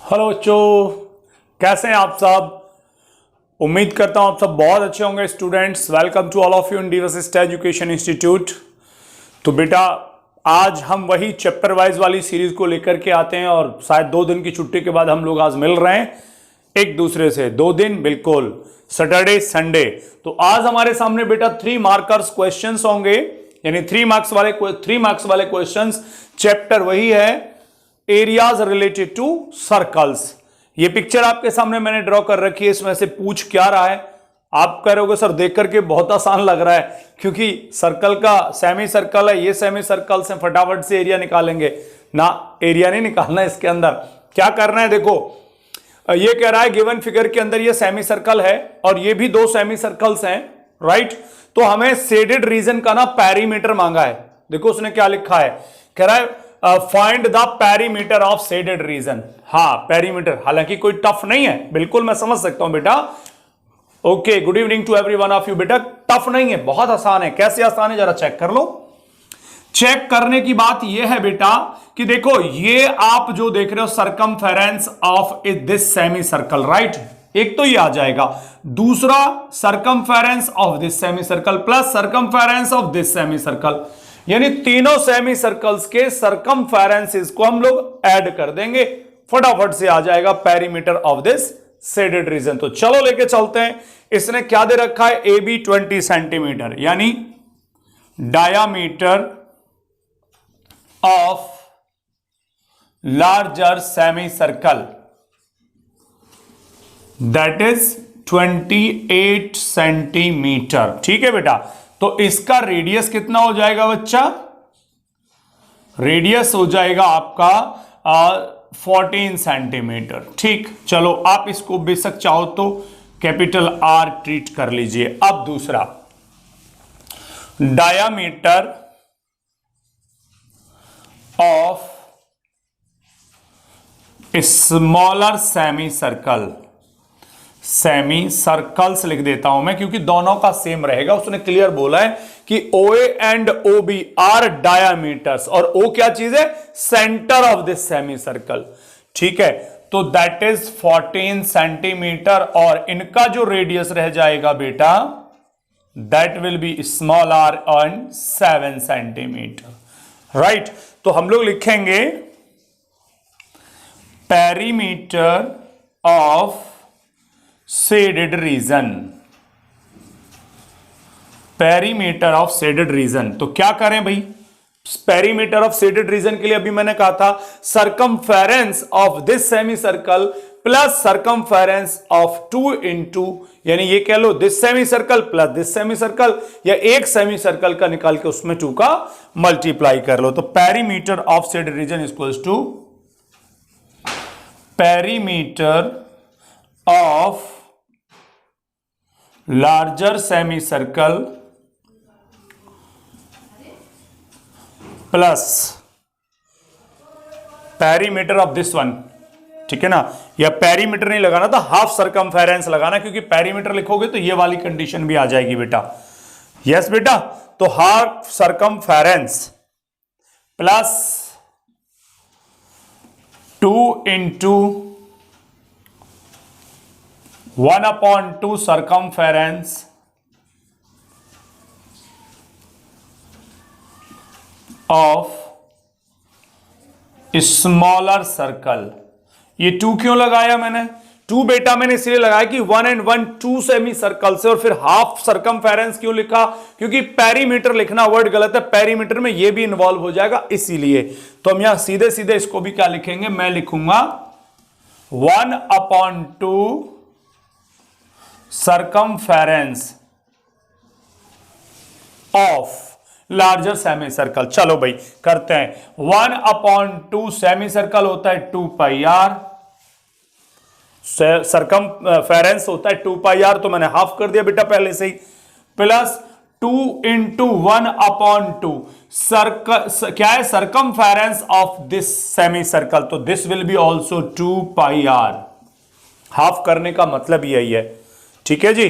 Hello बच्चों, कैसे हैं आप सब। उम्मीद करता हूं आप सब बहुत अच्छे होंगे। Students, welcome to all of you in the Vashishth education institute. तो बेटा, आज हम वही चैप्टर वाइज वाली सीरीज को लेकर के आते हैं और शायद 2 दिन की छुट्टी के बाद हम लोग आज मिल रहे हैं एक दूसरे से। 2 दिन बिल्कुल, सैटरडे संडे। तो आज हमारे सामने बेटा 3 मार्कर्स क्वेश्चंस होंगे, यानी 3 मार्क्स वाले क्वेश्चंस। चैप्टर वही है, एरियाज रिलेटेड टू सर्कल्स। ये पिक्चर आपके सामने मैंने ड्रॉ कर रखी है। इसमें से पूछ क्या रहा है, आप कह रहे होगे सर देख करके बहुत आसान लग रहा है, क्योंकि सर्कल का सेमी सर्कल है, ये सेमी सर्कल से फटाफट से एरिया निकालेंगे ना। एरिया नहीं निकालना, इसके अंदर क्या करना है देखो। ये कह रहा है गिवन फिगर के अंदर ये सेमी सर्कल है और ये भी 2 सेमी सर्कल्स हैं, राइट। तो हमें शेडेड रीजन का ना पेरीमीटर मांगा है। देखो उसने क्या लिखा है, कह रहा है find the perimeter of shaded reason. हाँ, पेरीमीटर, हालांकि कोई टफ नहीं है, बिल्कुल मैं समझ सकता हूं बेटा। Okay, good evening to every one of you. बेटा टफ नहीं है, बहुत आसान है। कैसे आसान है जरा चेक कर लो। चेक करने की बात यह है बेटा कि देखो, ये आप जो देख रहे हो circumference of this semi circle, right. एक तो ये आ जाएगा, दूसरा circumference of this semi circle plus circumference of this semi circle, यानी तीनों सेमी सर्कल्स के सरकमफेरेंसेस को हम लोग ऐड कर देंगे, फटाफट से आ जाएगा perimeter of this shaded region. तो चलो लेके चलते हैं। इसने क्या दे रखा है, ए बी 20 सेंटीमीटर, यानी diameter of larger semi circle that is 28 centimetre. ठीक है बेटा, तो इसका रेडियस कितना हो जाएगा बच्चा, रेडियस हो जाएगा आपका 14 सेंटीमीटर। ठीक, चलो आप इसको बेशक चाहो तो कैपिटल आर ट्रीट कर लीजिए। अब दूसरा, diameter of smaller semi circle, semi circles लिख देता हूं मैं क्योंकि दोनों का सेम रहेगा। उसने क्लियर बोला है कि OA and OB are diameters, और O क्या चीज है, centre of this semi circle. ठीक है, तो दैट इज 14 सेंटीमीटर और इनका जो रेडियस रह जाएगा बेटा that will be small r on 7 centimetre, right. तो हम लोग लिखेंगे perimeter of shaded region, perimeter of shaded region. तो क्या करें भाई, पेरीमीटर ऑफ शेडेड रीजन के लिए अभी मैंने कहा था circumference of this semi circle plus circumference of 2 into, यानी ये कह लो this semi circle plus this semi circle, या एक सेमी सर्कल का निकाल के उसमें 2 का मल्टीप्लाई कर लो। तो perimeter of shaded region equals to perimeter of larger semi circle plus perimeter of this one. ठीक है ना, या पेरीमीटर नहीं लगाना तो हाफ सरकमफेरेंस लगाना, क्योंकि पेरीमीटर लिखोगे तो ये वाली कंडीशन भी आ जाएगी बेटा। यस बेटा, तो half circumference plus 2 into 1/2 circumference of smaller circle. ये 2 क्यों लगाया मैंने, 2 बेटा मैंने इसलिए लगाया कि 1 and 1 2 सेमी सर्कल से, और फिर हाफ सरकमफेरेंस क्यों लिखा, क्योंकि पेरीमीटर लिखना वर्ड गलत है, पेरीमीटर में ये भी इन्वॉल्व हो जाएगा इसीलिए। तो हम यहां सीधे सीधे इसको भी क्या लिखेंगे, मैं लिखूंगा 1/2 circumference of larger semi circle. चलो भाई करते हैं। 1/2 सेमी सर्कल होता है 2 पाई आर, सरकमफेरेंस होता है 2 पाई आर, तो मैंने हाफ कर दिया बेटा पहले से ही, प्लस 2 इंटू 1/2 क्या है, circumference of this semi circle, तो this will be also 2 pi r. हाफ करने का मतलब यही है। ठीक है जी,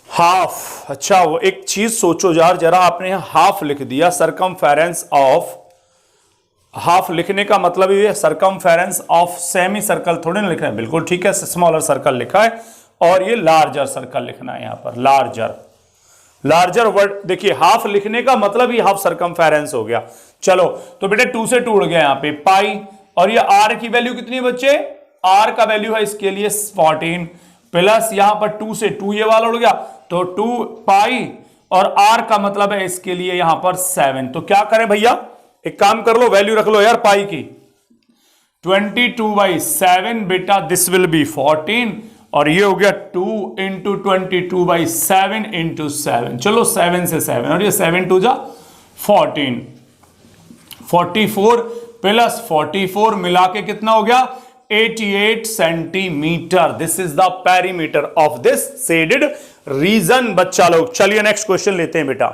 हाफ। अच्छा, वो एक चीज सोचो यार जरा, आपने यहां हाफ लिख दिया, सरकमफेरेंस ऑफ हाफ लिखने का मतलब ये सरकमफेरेंस ऑफ सेमी सर्कल थोड़ी ना लिखना है, बिल्कुल ठीक है, स्मॉलर सर्कल लिखा है और ये लार्जर सर्कल लिखना है यहां पर, लार्जर वर्ड। देखिए हाफ लिखने का मतलब ही हाफ सरकमफेरेंस हो गया। चलो तो बेटे 2 से 2 उड़ गया यहां पे पाई, और ये आर की वैल्यू कितनी है बच्चे, आर का वैल्यू है इसके लिए 14 प्लस यहां पर 2 से 2 ये वाला उड़ गया तो 2 पाई, और आर का मतलब है इसके लिए यहां पर 7। तो क्या करें भैया, एक काम कर लो, वैल्यू रख लो यार पाई की, 22/7 बेटा दिस विल बी 14, और ये हो गया 2 इंटू 22/7 इंटू 7। चलो 7 से 7, और ये 7 2 जा 14, 44 प्लस 44 मिला के कितना हो गया 88 centimetre. This is the perimeter of this shaded region बच्चा लोग। चलिए नेक्स्ट क्वेश्चन लेते हैं बेटा।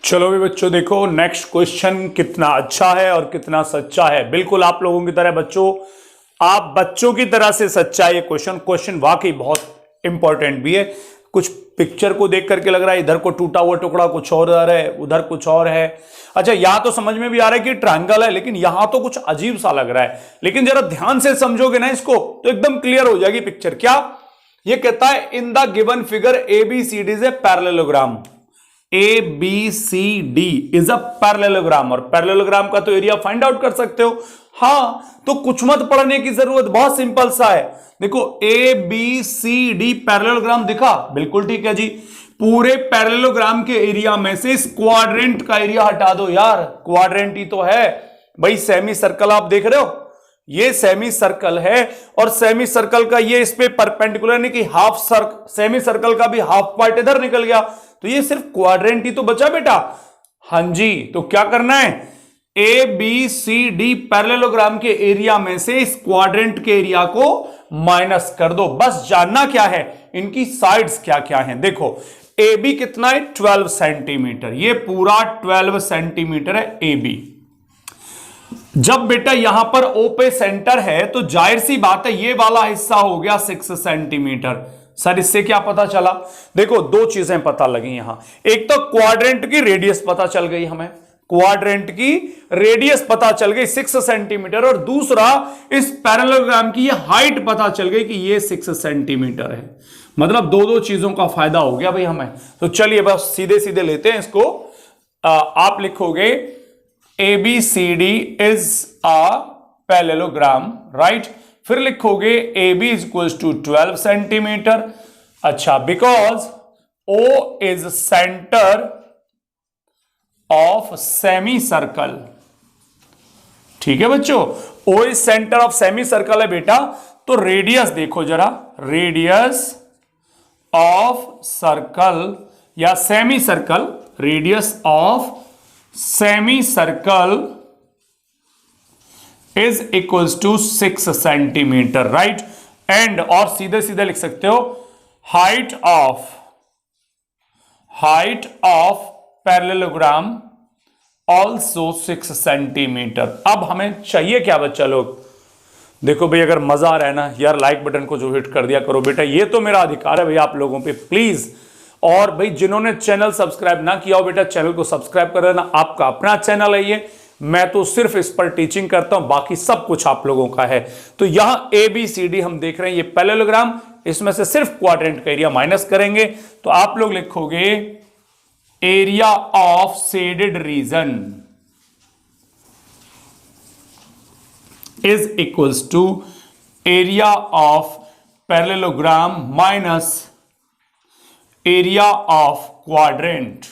चलो भी बच्चों देखो नेक्स्ट क्वेश्चन कितना अच्छा है और कितना सच्चा है, बिल्कुल आप लोगों की तरह बच्चों, आप बच्चों की तरह से सच्चा है ये क्वेश्चन वाकई बहुत इंपॉर्टेंट भी है। कुछ पिक्चर को देख करके लग रहा है इधर को टूटा हुआ टुकड़ा कुछ और है, उधर कुछ और है। अच्छा यहां तो समझ में भी आ रहा है कि ट्रायंगल है, लेकिन यहां तो कुछ अजीब सा लग रहा है, लेकिन जरा ध्यान से समझोगे ना इसको तो एकदम क्लियर हो जाएगी पिक्चर। क्या ये कहता है, in the given figure ABCD is a parallelogram, ABCD is a parallelogram, और पैरेललोग्राम का तो एरिया फाइंड आउट कर सकते हो। हाँ तो कुछ मत पढ़ने की जरूरत, बहुत सिंपल सा है। देखो ABCD पैरेललोग्राम दिखा, बिल्कुल ठीक है जी। पूरे पैरेललोग्राम के एरिया में से इस क्वाड्रेंट का एरिया हटा दो यार, क्वाड्रेंट ही तो है भाई। सेमी सर्कल आप देख रहे हो, ये सेमी सर्कल है, और सेमी सर्कल का ये इस पे परपेंडिकुलर नहीं कि हाफ सर्कल, सेमी सर्कल का भी हाफ पार्ट इधर निकल गया, तो ये सिर्फ क्वाड्रेंट ही तो बचा बेटा। हां जी, तो क्या करना है, ABCD पैरेललोग्राम के एरिया में से इस क्वाड्रेंट के एरिया को माइनस कर दो। बस जानना क्या है, इनकी साइड्स क्या क्या हैं। देखो AB कितना है 12 सेंटीमीटर, ये पूरा 12 सेंटीमीटर है AB। जब बेटा यहां पर O पे सेंटर है तो जाहिर सी बात है ये वाला हिस्सा हो गया 6 सेंटीमीटर। सर इससे क्या पता चला, देखो दो चीजें पता लगी यहां, एक तो क्वाड्रेंट की रेडियस पता चल गई हमें, क्वाड्रेंट की रेडियस पता चल गई 6 सेंटीमीटर, और दूसरा इस पैरेललोग्राम की ये हाइट पता चल गई कि ये 6 सेंटीमीटर है। मतलब दो चीजों का फायदा हो गया भाई हमें। तो चलिए बस सीधे सीधे लेते हैं इसको। आप लिखोगे ABCD is a parallelogram, right. फिर लिखोगे AB is equal to 12 centimetre. अच्छा, because O is centre of semi circle, ठीक है बच्चों, O is centre of semi circle है बेटा। तो रेडियस देखो जरा, रेडियस ऑफ सर्कल या semi circle, radius of semi circle is equals to 6 centimetre, right. And और सीधे सीधे लिख सकते हो height of parallelogram also 6 centimetre. अब हमें चाहिए क्या बच्चा लोग, देखो भाई अगर मजा आ रहा है ना यार, लाइक बटन को जो हिट कर दिया करो बेटा, ये तो मेरा अधिकार है भाई आप लोगों पे, प्लीज। और भाई जिन्होंने चैनल सब्सक्राइब ना किया हो बेटा, चैनल को सब्सक्राइब कर लेना, आपका अपना चैनल है ये, मैं तो सिर्फ इस पर टीचिंग करता हूं, बाकी सब कुछ आप लोगों का है। तो यहां ABCD हम देख रहे हैं, ये पैरेललोग्राम, इसमें से सिर्फ क्वाड्रेंट का एरिया माइनस करेंगे, तो आप लोग लिखोगे area of shaded region is equals to area of parallelogram minus area of quadrant,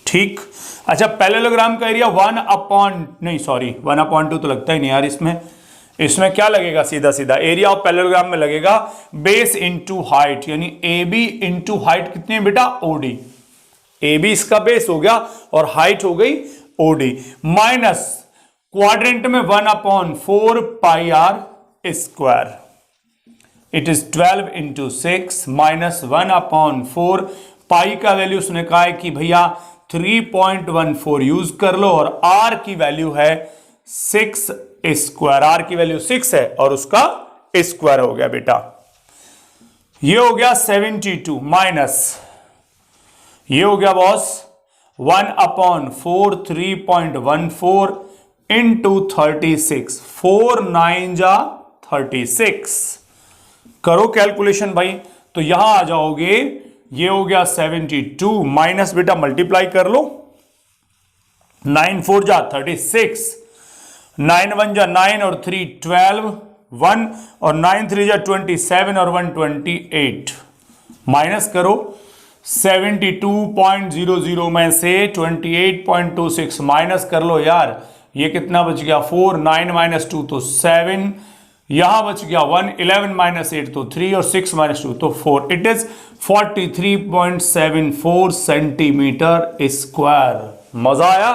ठीक। अच्छा, पैरेललोग्राम का एरिया 1/2 तो लगता ही नहीं यार, इसमें क्या लगेगा, सीधा सीधा एरिया ऑफ पैरेललोग्राम में लगेगा बेस इंटू हाइट, यानी AB इंटू हाइट कितनी है बेटा OD, AB इसका बेस हो गया और हाइट हो गई OD, माइनस क्वाड्रेंट में 1/4 पाई r square, it is 12 into 6 minus 1/4 पाई का वैल्यू उसने कहा है कि भैया 3.14 यूज कर लो, और r की वैल्यू है 6 स्क्वायर, r की वैल्यू 6 है और उसका स्क्वायर हो गया बेटा, ये हो गया 72 माइनस ये हो गया बॉस 1/4 3.14 इंटू 36, 4 9 जा 36। करो कैलकुलेशन भाई, तो यहां आ जाओगे, ये हो गया 72 माइनस बेटा मल्टीप्लाई कर लो, 9 4 जा 36, 9 1 जा 9 और 3 12, 1 और 9 3 जा 27 और 1 28। माइनस करो 72.00 में से 28.26 माइनस कर लो यार, ये कितना बच गया 4, 9 माइनस 2 तो 7, यहां बच गया 1, 11 माइनस 8 तो 3 और 6 माइनस 2 तो 4। It is 43.74 centimetre square. मजा आया?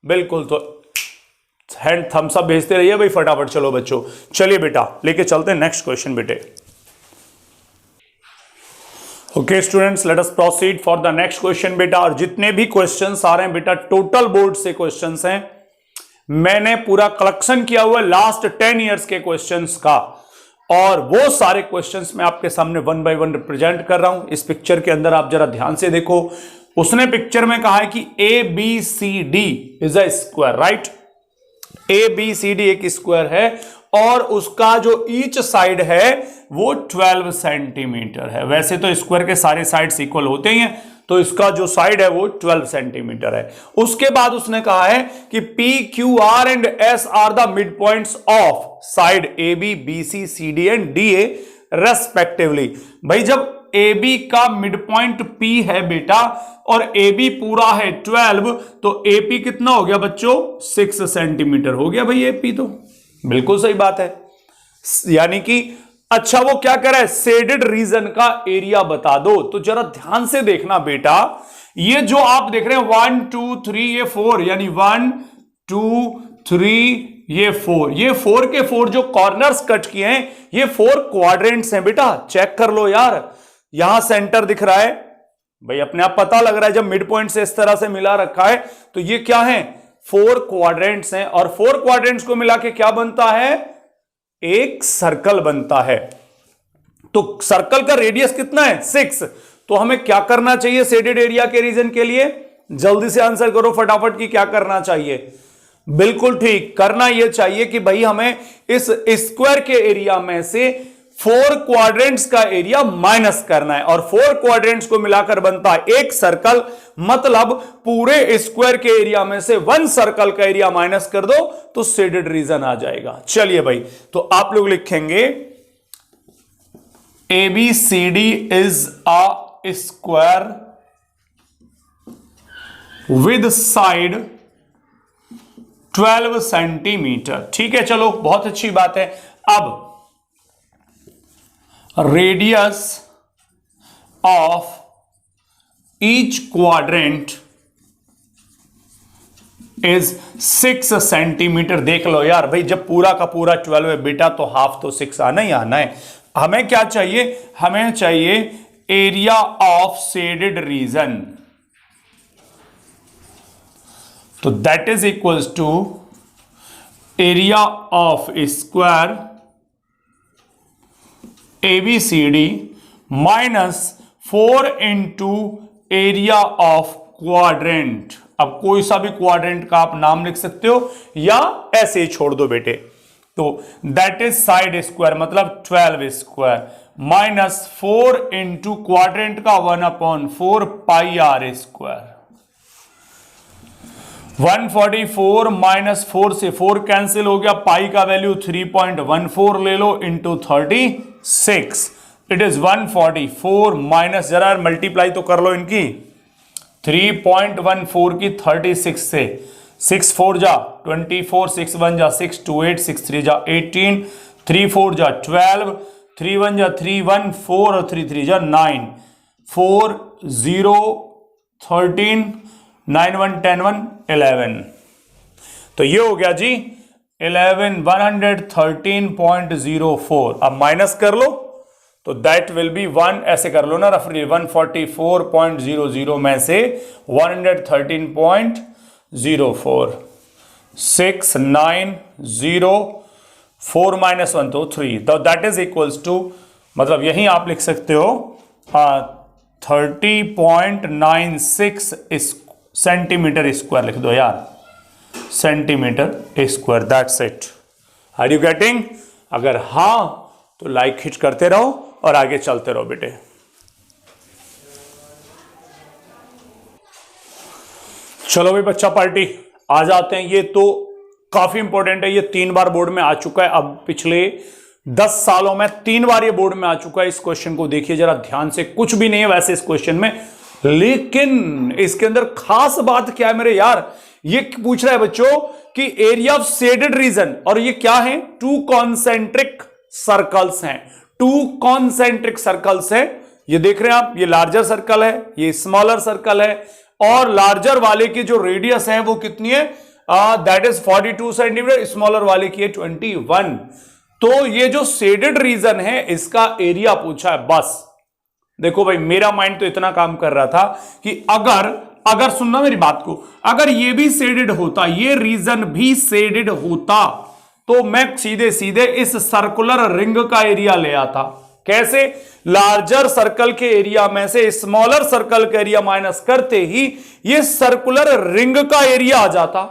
बिल्कुल। तो हैंड थम्स अप भेजते रहिए भाई फटाफट। चलो बच्चों, चलिए बेटा लेके चलते हैं नेक्स्ट क्वेश्चन बेटे। Okay students, let us proceed for the next question बेटा। और जितने भी क्वेश्चंस आ रहे हैं बेटा, टोटल बोर्ड से क्वेश्चंस हैं, मैंने पूरा कलेक्शन किया हुआ लास्ट 10 इयर्स के क्वेश्चंस का, और वो सारे क्वेश्चंस मैं आपके सामने वन बाय वन रिप्रेजेंट कर रहा हूं। इस पिक्चर के अंदर आप जरा ध्यान से देखो, उसने पिक्चर में कहा है कि ABCD is a square, right? ABCD एक स्क्वायर है और उसका जो ईच साइड है वो 12 सेंटीमीटर है। वैसे तो स्क्वायर के सारे साइड्स इक्वल होते ही हैं, तो इसका जो साइड है वो 12 सेंटीमीटर है। उसके बाद उसने कहा है कि PQR and S are the mid points of side AB BC CD and DA respectively. भाई जब AB का मिड पॉइंट P है बेटा और AB पूरा है 12, तो AP कितना हो गया बच्चों? 6 सेंटीमीटर हो गया भाई AP। तो बिल्कुल सही बात है। यानी कि अच्छा वो क्या कर रहा है, शेडेड रीजन का एरिया बता दो। तो जरा ध्यान से देखना बेटा, ये जो आप देख रहे हैं 1 2 3 ये 4, यानी 1 2 3 ये 4, ये 4 के 4 जो कॉर्नर्स कट किए हैं ये 4 क्वाड्रेंट्स हैं बेटा। चेक कर लो यार, यहां सेंटर दिख रहा है भाई, अपने आप पता लग रहा है जब मिड पॉइंट से इस तरह से मिला रखा है तो ये क्या है, 4 क्वाड्रेंट्स हैं। और 4 क्वाड्रेंट्स को मिला के क्या बनता है, एक सर्कल बनता है। तो सर्कल का रेडियस कितना है, 6। तो हमें क्या करना चाहिए शेडेड एरिया के रीजन के लिए? जल्दी से आंसर करो फटाफट की क्या करना चाहिए। बिल्कुल ठीक, करना यह चाहिए कि भाई हमें इस स्क्वायर के एरिया में से 4 क्वाड्रेंट्स का एरिया माइनस करना है, और 4 क्वाड्रेंट्स को मिलाकर बनता है एक सर्कल। मतलब पूरे स्क्वायर के एरिया में से 1 सर्कल का एरिया माइनस कर दो तो शेडेड रीजन आ जाएगा। चलिए भाई, तो आप लोग लिखेंगे ABCD is a square with side 12 centimetre. ठीक है, चलो बहुत अच्छी बात है। अब radius of each quadrant is 6 centimetre. देख लो यार भाई, जब पूरा का पूरा 12 है बेटा तो हाफ तो 6 आना ही आना है। हमें क्या चाहिए, हमें चाहिए एरिया ऑफ शेडेड रीजन। तो that is equals to area of square ABCD minus 4 into area of quadrant. अब कोई सा भी क्वाड्रेंट का आप नाम लिख सकते हो या ऐसे ही छोड़ दो बेटे। तो दैट इज साइड स्क्वायर मतलब 12 स्क्वायर माइनस 4 इंटू क्वाड्रेंट का 1/4 पाई आर स्क्वायर। 144 माइनस 4 से 4 कैंसिल हो गया, पाई का वैल्यू 3.14 ले लो इंटू 36। इट इज 144 माइनस, जरा मल्टीप्लाई तो कर लो इनकी, 3.14 की 36 से, 6 4 जा 24, 6 1 जा 6, 2 8, 6 3 जा 18, 3 4 जा 12, 3 1 जा 3 1, 4 और 3 3 जा 9, 4 0 13, 9 1 10 1 11। तो ये हो गया जी 113.04। अब माइनस कर लो तो दैट विल बी 1, ऐसे कर लो ना रफली, 144.00 में से 113.04, 6 9 0 4 माइनस 1 तो 3, तो दैट इज इक्वल्स टू, मतलब यही आप लिख सकते हो 30.96 सेंटीमीटर स्क्वायर लिख दो यार, centimetre square, that's it. Are you getting? अगर हां तो लाइक हिट करते रहो और आगे चलते रहो बेटे। चलो भाई बच्चा पार्टी, आ जाते हैं। ये तो काफी इंपॉर्टेंट है, ये 3 बार बोर्ड में आ चुका है। अब पिछले 10 सालों में 3 बार ये बोर्ड में आ चुका है। इस क्वेश्चन को देखिए जरा ध्यान से, कुछ भी नहीं है वैसे इस क्वेश्चन में, लेकिन इसके अंदर खास बात क्या है मेरे यार, ये पूछ रहा है बच्चों कि एरिया ऑफ शेडेड रीजन, और ये क्या है? 2 कॉन्सेंट्रिक सर्कल्स हैं, 2 कॉन्सेंट्रिक सर्कल्स हैं। ये देख रहे हैं आप, ये लार्जर सर्कल है, ये स्मॉलर सर्कल है, और लार्जर वाले की जो रेडियस है वो कितनी है? दैट इज 42 सेंटीमीटर, स्मॉलर वाले की है 21। तो ये जो शेडेड रीजन है इसका एरिया पूछा है बस। देखो भाई मेरा माइंड तो इतना काम कर रहा था कि अगर सुनना मेरी बात को, अगर ये भी शेडेड होता, ये रीजन भी शेडेड होता, तो मैं सीधे सीधे इस सर्कुलर रिंग का एरिया ले आता। कैसे? लार्जर सर्कल के एरिया में से स्मॉलर सर्कल का एरिया माइनस करते ही ये सर्कुलर रिंग का एरिया आ जाता।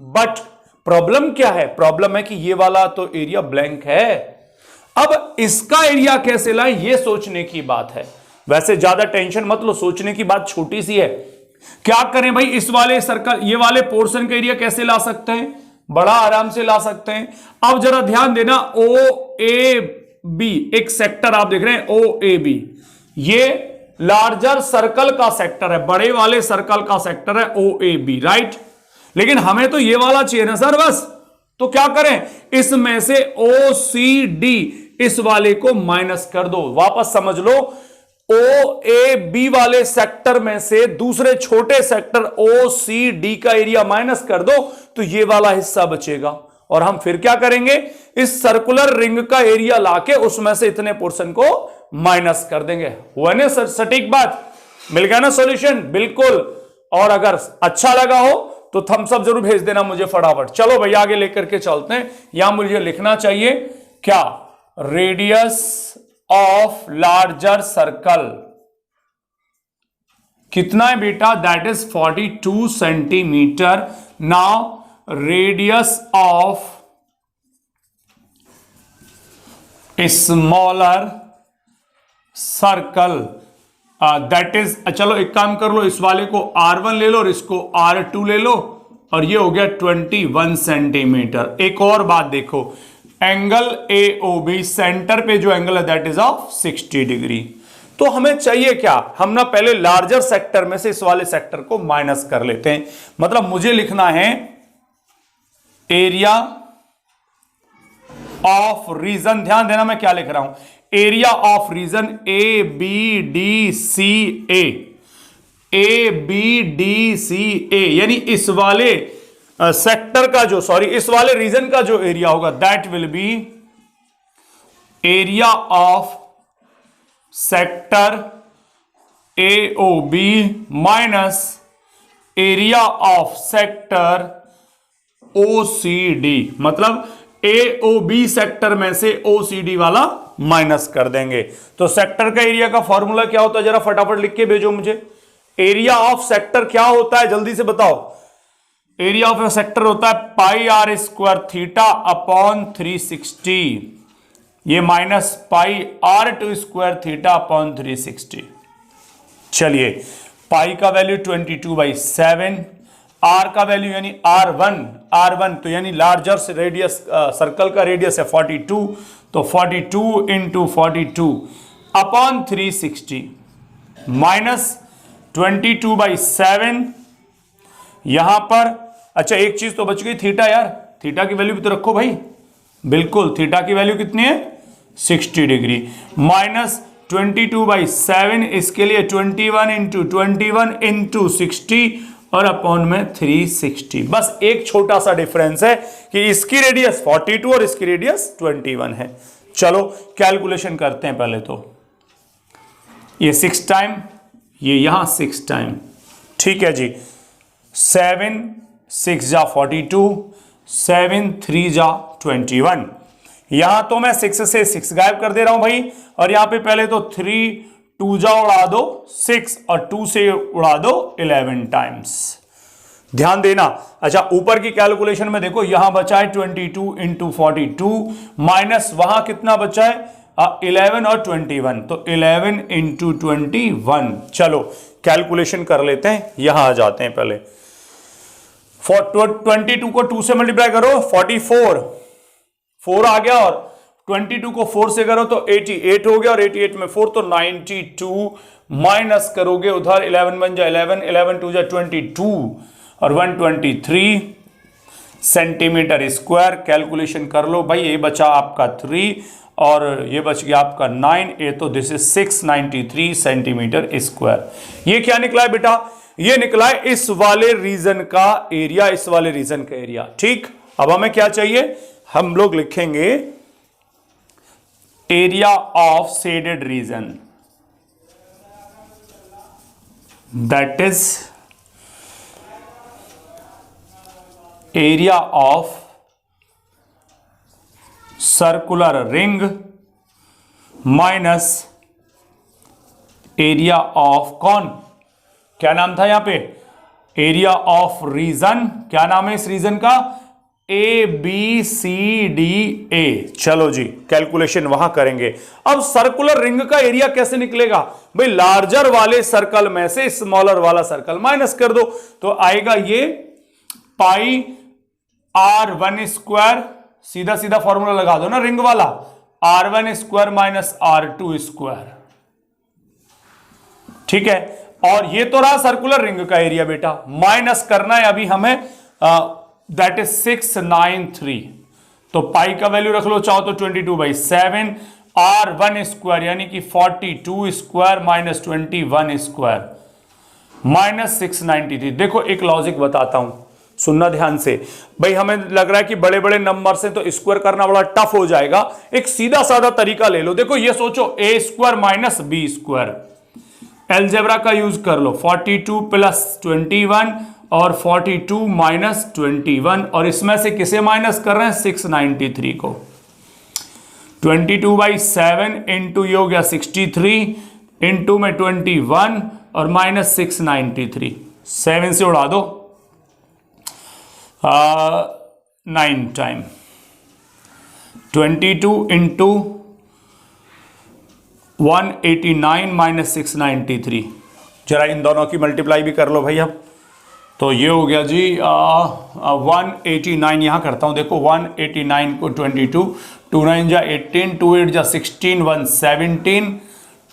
बट प्रॉब्लम क्या है? प्रॉब्लम है कि ये वाला तो एरिया ब्लैंक है। अब इसका एरिया कैसे लाए, ये सोचने की बात है। वैसे ज्यादा टेंशन मत लो, सोचने की बात छोटी सी है। क्या करें भाई, इस वाले सर्कल, ये वाले पोर्शन का एरिया कैसे ला सकते हैं? बड़ा आराम से ला सकते हैं। अब जरा ध्यान देना, ओ ए बी एक सेक्टर आप देख रहे हैं, ओ ए बी, ये लार्जर सर्कल का सेक्टर है, बड़े वाले सर्कल का सेक्टर है ओ ए बी, राइट। लेकिन हमें तो ये वाला चाहिए ना सर बस। तो क्या करें, इसमें से ओ सी डी इस वाले को माइनस कर दो। वापस समझ लो, ओ ए बी वाले सेक्टर में से दूसरे छोटे सेक्टर ओ सी डी का एरिया माइनस कर दो तो ये वाला हिस्सा बचेगा। और हम फिर क्या करेंगे, इस सर्कुलर रिंग का एरिया लाके उसमें से इतने पोर्शन को माइनस कर देंगे। हुआ ना सटीक बात? मिल गया ना सॉल्यूशन? बिल्कुल। और अगर अच्छा लगा हो तो थम्स अप जरूर भेज देना मुझे फटाफट। चलो भैया आगे लेकर के चलते हैं। यहां मुझे लिखना चाहिए क्या? रेडियस ऑफ लार्जर सर्कल कितना है बेटा? That is 42 centimetre. Now radius of smaller circle that is, चलो एक काम कर लो, इस वाले को R1 ले लो और इसको R2 ले लो, और ये हो गया 21 सेंटीमीटर। एक और बात देखो, एंगल AOB सेंटर पे जो एंगल है दैट इज ऑफ 60 डिग्री। तो हमें चाहिए क्या? हम ना पहले लार्जर सेक्टर में से इस वाले सेक्टर को माइनस कर लेते हैं। मतलब मुझे लिखना है एरिया ऑफ रीजन, ध्यान देना मैं क्या लिख रहा हूं, area of region ABDCA, ABDCA, यानी इस वाले सेक्टर का जो, सॉरी इस वाले रीजन का जो एरिया होगा that will B area of sector AOB minus area of sector OCD। मतलब AOB सेक्टर में से OCD वाला माइनस कर देंगे। तो सेक्टर का एरिया का फॉर्मूला क्या होता है, जरा फटाफट लिख के भेजो मुझे। एरिया ऑफ सेक्टर क्या होता है, जल्दी से बताओ। एरिया ऑफ सेक्टर होता है पाई आर स्क्वायर थीटा अपॉन 360, ये minus pi R2 square theta upon 360। चलिए, पाई का वैल्यू 22/7, आर का वैल्यू यानी R1 तो यानी लार्जर रेडियस सर्कल का रेडियस है 42, तो 42 इंटू 42 अपॉन 360 माइनस 22/7 यहां पर। अच्छा एक चीज तो बच गई, थीटा यार, थीटा की वैल्यू भी तो रखो भाई। बिल्कुल, थीटा की वैल्यू कितनी है? 60 डिग्री। माइनस 22/7, इसके लिए 21 इंटू 60 और अपॉन में 360। बस एक छोटा सा डिफरेंस है कि इसकी रेडियस 42 और इसकी रेडियस 21 है। चलो कैलकुलेशन करते हैं पहले तो। ये 6 टाइम, ये यहां 6 टाइम, ठीक है जी। 7 6 जा 42, 7 3 जा 21। यहां तो मैं 6 से 6 गायब कर दे रहा हूं भाई, और यहां पे पहले तो 3 2 जा उड़ा दो 6 और 2 से उड़ा दो 11 टाइम्स। ध्यान देना। अच्छा, ऊपर की कैलकुलेशन में देखो, यहां बचा है 22 इंटू 42 माइनस वहां कितना बचा है 11 और 21, तो 11 इंटू 21। चलो कैलकुलेशन कर लेते हैं, यहां आ जाते हैं पहले। 22 को 2 से मल्टीप्लाई करो 44, 4 आ गया, और 22 को 4 से करो तो 88 हो गया, और 88 में 4 तो 92 माइनस करोगे उधर 11 बन जाए 11, 11 टू जा 22 और 123 सेंटीमीटर स्क्वायर। कैलकुलेशन कर लो भाई, ये बचा आपका 3 और ये बच गया आपका 9, ये तो दिस इज 693 सेंटीमीटर स्क्वायर। ये क्या निकला है बेटा, ये निकला है इस वाले रीजन का एरिया, इस वाले रीजन का एरिया। ठीक, अब हमें क्या चाहिए, हम लोग लिखेंगे area of shaded reason, that is area of circular ring minus area of कौन, क्या नाम था यहां पे, एरिया ऑफ रीजन। क्या नाम है इस रीजन का, ABCDA। चलो जी, कैलकुलेशन वहां करेंगे। अब सर्कुलर रिंग का एरिया कैसे निकलेगा भाई, लार्जर वाले सर्कल में से स्मॉलर वाला सर्कल माइनस कर दो, तो आएगा ये पाई R1 स्क्वायर, सीधा सीधा फॉर्मूला लगा दो ना रिंग वाला, R1 square minus R2 square. ठीक है, और ये तो रहा सर्कुलर रिंग का एरिया बेटा, माइनस करना है अभी हमें, दैट इज 693, तो पाई का वैल्यू रख लो चाहो तो 22/7, R1 स्क्वायर यानी कि 42 स्क्वायर माइनस 21 स्क्वायर माइनस 693। देखो एक लॉजिक बताता हूं, सुनना ध्यान से भाई, हमें लग रहा है कि बड़े बड़े नंबर से तो स्क्वायर करना बड़ा टफ हो जाएगा, एक सीधा साधा तरीका ले लो। देखो ये सोचो a square minus b square, algebra का यूज कर लो, 42 प्लस 21 और 42 माइनस 21, और इसमें से किसे माइनस कर रहे हैं 693 को, 22/7 इंटू ये हो गया 63 इंटू में 21 और माइनस 693, 7 से उड़ा दो 9 टाइम 22 इंटू 189 माइनस 693, जरा इन दोनों की मल्टीप्लाई भी कर लो भाई अब, तो ये हो गया जी 189, यहां करता हूं देखो, 189 को 22, 2 9 जा 18, 2 8 जा 16, 117,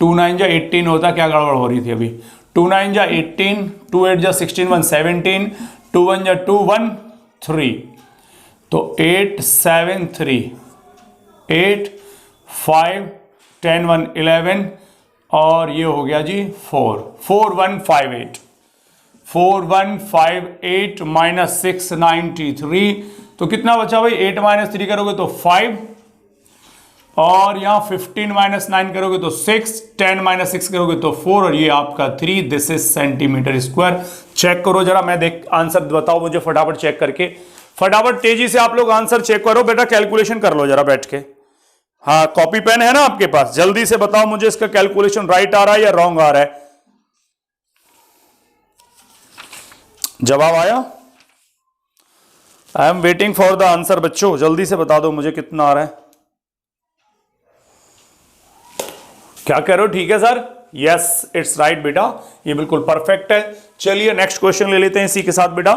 2 9 जा 18 होता, क्या गड़बड़ हो रही थी अभी, 2 9 जा 18, 2 8 जा 16, 117, 2 1 जा 2 1 3, तो 873, 8 5 10 1 11, और ये हो गया जी 4158 माइनस 693, तो कितना बचा भाई, 8 माइनस 3 करोगे तो 5, और यहां 15 माइनस 9 करोगे तो 6, 10 माइनस 6 करोगे तो 4, और ये आपका 3, this is centimetre square. Check करो जरा, मैं देख आंसर बताओ मुझे फटाफट चेक करके, फटाफट तेजी से आप लोग आंसर चेक करो बेटा, कैलकुलेशन कर लो जरा बैठ के। हाँ, कॉपी पेन है ना आपके पास, जल्दी से बताओ मुझे इसका कैलकुलेशन राइट आ रहा है या रॉन्ग आ रहा है। जवाब आया, I am waiting for the answer बच्चों, जल्दी से बता दो मुझे कितना आ रहा है। क्या कह रहे हो, ठीक है सर, यस इट्स राइट बेटा, ये बिल्कुल परफेक्ट है। चलिए नेक्स्ट क्वेश्चन ले लेते हैं इसी के साथ बेटा।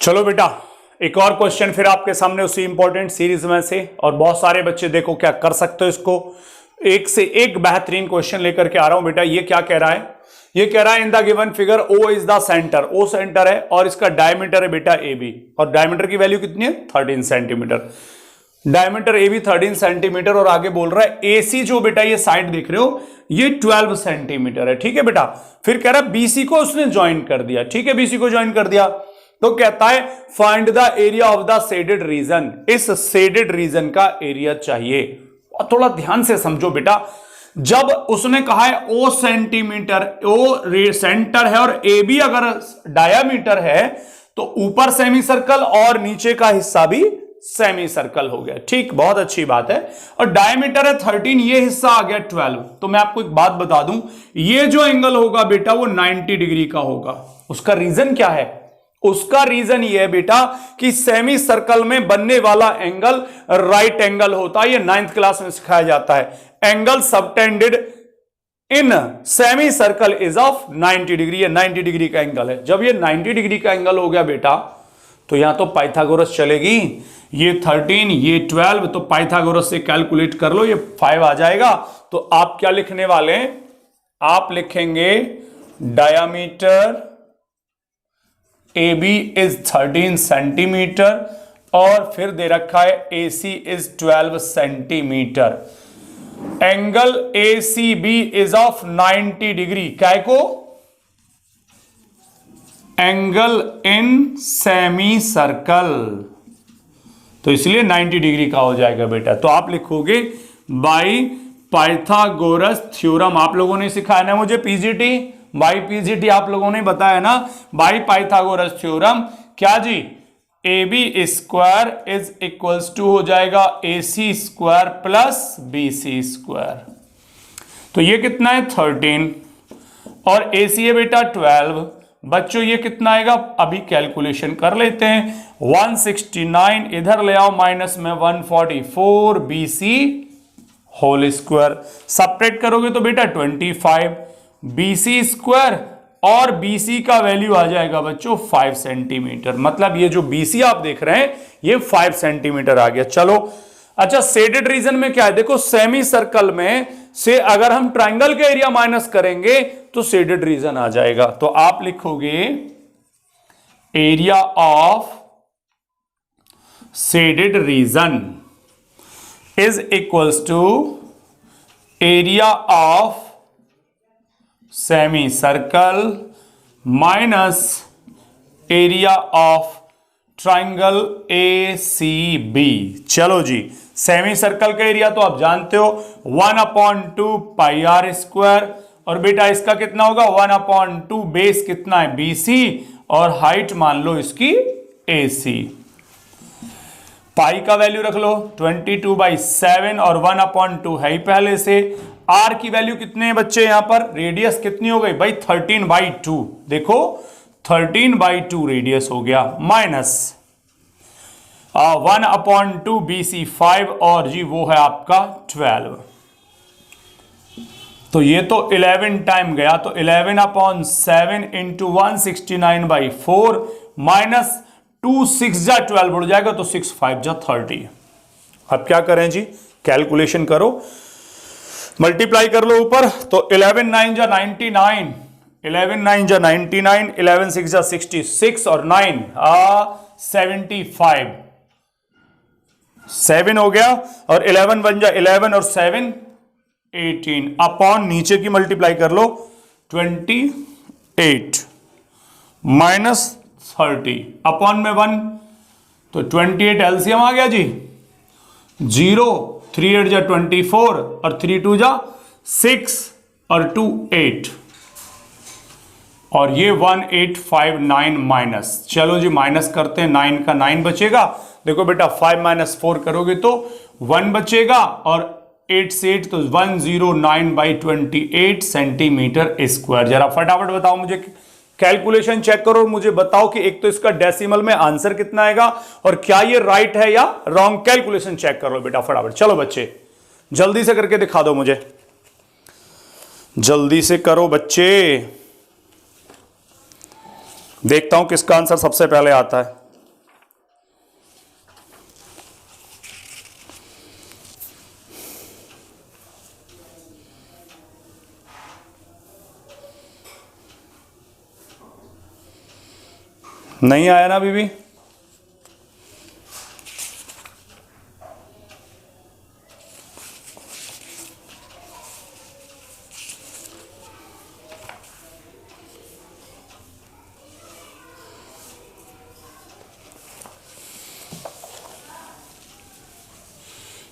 चलो बेटा एक और क्वेश्चन फिर आपके सामने उसी इंपॉर्टेंट सीरीज में से, और बहुत सारे बच्चे देखो क्या कर सकते हो इसको, एक से एक बेहतरीन क्वेश्चन लेकर के आ रहा हूं बेटा। ये क्या कह रहा है, ये कह रहा है in the given figure O is the centre, O centre है और इसका डायमीटर है बेटा ए बी, और डायमीटर की वैल्यू कितनी है 13 centimetre, diameter A B 13 centimetre, और आगे बोल रहा है ए सी जो बेटा ये साइड देख रहे हो ये 12 सेंटीमीटर है। ठीक है बेटा, फिर कह रहा है बीसी को उसने ज्वाइन कर दिया, ठीक है बीसी को ज्वाइन कर दिया, तो कहता है find the area of the shaded region, इस शेडेड रीजन का एरिया चाहिए। और थोड़ा ध्यान से समझो बेटा, जब उसने कहा है ओ सेंटीमीटर, ओ सेंटर है और ए बी अगर डायामीटर है, तो ऊपर सेमी सर्कल और नीचे का हिस्सा भी सेमी सर्कल हो गया। ठीक, बहुत अच्छी बात है। और डायमीटर है 13, ये हिस्सा आ गया 12। तो मैं आपको एक बात बता दूं, ये जो एंगल होगा बेटा वो 90 डिग्री का होगा। उसका रीजन क्या है? उसका रीजन ये है बेटा कि सेमी सर्कल में बनने वाला एंगल राइट एंगल होता है। ये 9th क्लास में सिखाया जाता है। Angle subtended in semi circle is of 90 degree. ये 90 डिग्री का एंगल है। जब ये 90 डिग्री का एंगल हो गया बेटा, तो यहां तो पाइथागोरस चलेगी। ये 13, ये 12, तो पाइथागोरस से कैलकुलेट कर लो, ये 5 आ जाएगा। तो आप क्या लिखने वाले हैं? आप लिखेंगे डायामीटर AB इज 13 सेंटीमीटर और फिर दे रखा है AC is 12 centimetre. Angle ACB is of 90 degree. क्या को? एंगल इन सेमी सर्कल, तो इसलिए 90 डिग्री का हो जाएगा बेटा। तो आप लिखोगे बाय पाइथागोरस थ्योरम। आप लोगों ने सिखाया ना मुझे पीजीटी, बाय पीजीटी आप लोगों ने बताया ना, बाय पाइथागोरस थ्योरम। क्या जी? AB square is equals to हो जाएगा AC square plus BC square. तो ये कितना है? 13 और AC है बेटा 12। बच्चों ये कितना आएगा? अभी कैलकुलेशन कर लेते हैं। 169 इधर ले आओ, माइनस में 144 BC होल स्क्वायर। सपरेट करोगे तो बेटा 25 BC स्क्वायर और BC का वैल्यू आ जाएगा बच्चों 5 सेंटीमीटर। मतलब ये जो BC आप देख रहे हैं ये 5 सेंटीमीटर आ गया। चलो अच्छा, शेडेड रीजन में क्या है? देखो सेमी सर्कल में से अगर हम ट्राइंगल का एरिया माइनस करेंगे तो शेडेड रीजन आ जाएगा। तो आप लिखोगे area of shaded region is equals to area of semi circle minus area of triangle ACB। चलो जी, सेमी सर्कल का एरिया तो आप जानते हो 1/2 पाई आर स्क्वायर, और बेटा इसका कितना होगा? 1/2। बेस कितना है? BC, और हाइट मान लो इसकी AC। पाई का वैल्यू रख लो 22/7 और 1/2 है ही पहले से। आर की वैल्यू कितने हैं बच्चे? यहां पर रेडियस कितनी हो गई भाई? 13/2। देखो 13/2 रेडियस हो गया, माइनस 1/2 BC 5 और जी वो है आपका 12। तो ये तो 11 टाइम गया, तो 11/7 इंटू 169/4 माइनस 2 6 जा 12 उड़ जाएगा, तो 6 5 जा 30। अब क्या करें जी? कैलकुलेशन करो, मल्टीप्लाई कर लो ऊपर। तो 11 9 जा 99, 11 9 जा 99, 11 6 जा 66 और 9 75, 7 हो गया। और 11 1 जा 11 और 7 18 अपॉन नीचे की मल्टीप्लाई कर लो 28 माइनस 30 अपॉन में 1, तो 28 एलसीएम आ गया जी 0। 3 8 जा 24 और 3 2 जा 6 और 2 8 और ये 1859 माइनस। चलो जी माइनस करते हैं, 9 का 9 बचेगा। देखो बेटा 5 माइनस 4 करोगे तो 1 बचेगा और 8 से 8 तो 109/28 सेंटीमीटर स्क्वायर। जरा फटाफट बताओ मुझे, कैलकुलेशन चेक करो और मुझे बताओ कि एक तो इसका डेसिमल में आंसर कितना आएगा और क्या ये राइट है या रॉन्ग। कैलकुलेशन चेक कर लो बेटा फटाफट। चलो बच्चे जल्दी से करके दिखा दो मुझे, जल्दी से करो बच्चे, देखता हूं किसका आंसर सबसे पहले आता है। नहीं आया ना बीबी?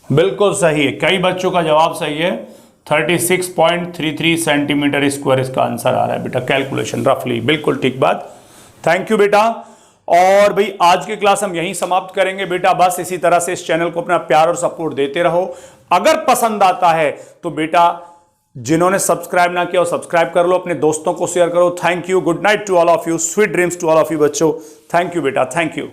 बिल्कुल सही है, कई बच्चों का जवाब सही है। 36.33 सेंटीमीटर स्क्वायर इसका आंसर आ रहा है बेटा। कैलकुलेशन रफली बिल्कुल ठीक बात, थैंक यू बेटा। और भाई आज की क्लास हम यहीं समाप्त करेंगे बेटा। बस इसी तरह से इस चैनल को अपना प्यार और सपोर्ट देते रहो। अगर पसंद आता है तो बेटा जिन्होंने सब्सक्राइब ना किया वो सब्सक्राइब कर लो, अपने दोस्तों को शेयर करो। Thank you, good night to all of you, sweet dreams to all of you बच्चों। थैंक यू बेटा, थैंक यू।